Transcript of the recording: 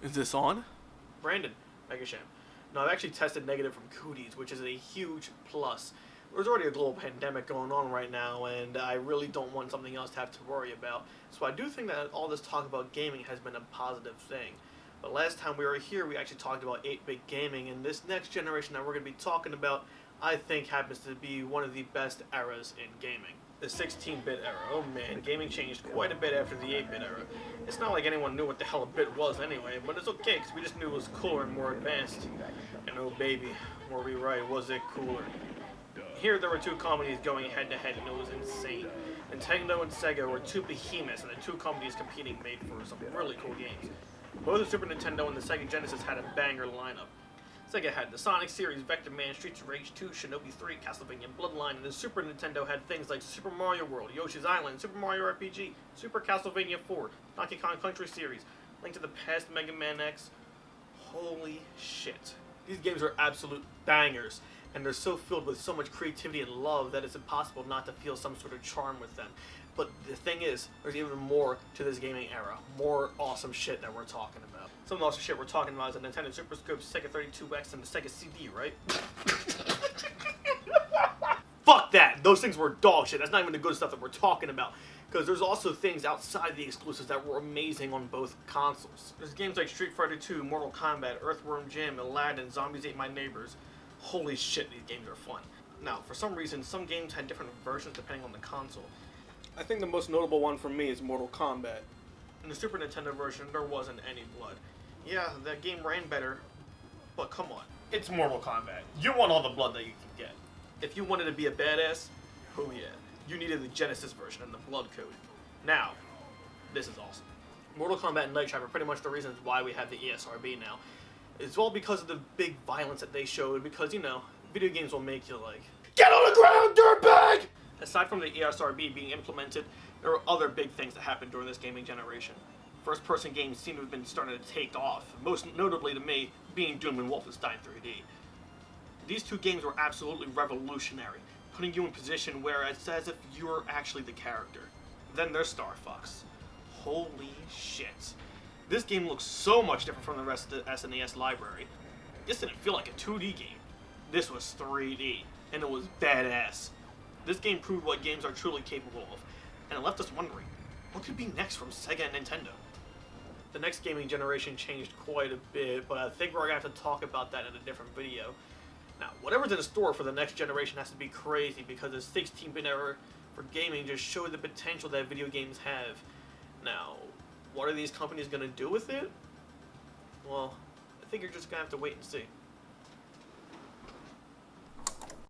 Is this on? Brandon, MegaSham. No, I've actually tested negative from cooties, which is a huge plus. There's already a global pandemic going on right now, and I really don't want something else to have to worry about. So I do think that all this talk about gaming has been a positive thing. But last time we were here, we actually talked about 8-bit gaming, and this next generation that we're going to be talking about, I think happens to be one of the best eras in gaming. The 16-bit era. Oh man, gaming changed quite a bit after the 8-bit era. It's not like anyone knew what the hell a bit was anyway, but it's okay, because we just knew it was cooler and more advanced. And oh baby, were we right, was it cooler. Here there were two companies going head-to-head, and it was insane. Nintendo and Sega were two behemoths, and the two companies competing made for some really cool games. Both the Super Nintendo and the Sega Genesis had a banger lineup. Sega had the Sonic series, Vector Man, Streets of Rage 2, Shinobi 3, Castlevania Bloodline, and the Super Nintendo had things like Super Mario World, Yoshi's Island, Super Mario RPG, Super Castlevania 4, Donkey Kong Country series, Link to the Past, Mega Man X. Holy shit. These games are absolute bangers, and they're so filled with so much creativity and love that it's impossible not to feel some sort of charm with them. But the thing is, there's even more to this gaming era. More awesome shit that we're talking about. Some of the awesome shit we're talking about is the Nintendo Super Scope, Sega 32X, and the Sega CD, right? Fuck that! Those things were dog shit. That's not even the good stuff that we're talking about. Because there's also things outside the exclusives that were amazing on both consoles. There's games like Street Fighter 2, Mortal Kombat, Earthworm Jim, Aladdin, Zombies Ate My Neighbors. Holy shit, these games are fun. Now, for some reason, some games had different versions depending on the console. I think the most notable one for me is Mortal Kombat. In the Super Nintendo version, there wasn't any blood. Yeah, that game ran better, but come on. It's Mortal Kombat. You want all the blood that you can get. If you wanted to be a badass, oh yeah, you needed the Genesis version and the blood code. Now, this is awesome. Mortal Kombat and Night Trap are pretty much the reasons why we have the ESRB now. It's all because of the big violence that they showed, because, you know, video games will make you like, get on the ground, dirtbag! Aside from the ESRB being implemented, there were other big things that happened during this gaming generation. First-person games seem to have been starting to take off, most notably to me, being Doom and Wolfenstein 3D. These two games were absolutely revolutionary, putting you in a position where it's as if you were actually the character. Then there's Star Fox. Holy shit. This game looks so much different from the rest of the SNES library. This didn't feel like a 2D game. This was 3D, and it was badass. This game proved what games are truly capable of, and it left us wondering, what could be next from Sega and Nintendo? The next gaming generation changed quite a bit, but I think we're going to have to talk about that in a different video. Now, whatever's in store for the next generation has to be crazy, because the 16-bit era for gaming just showed the potential that video games have. Now, what are these companies going to do with it? Well, I think you're just going to have to wait and see.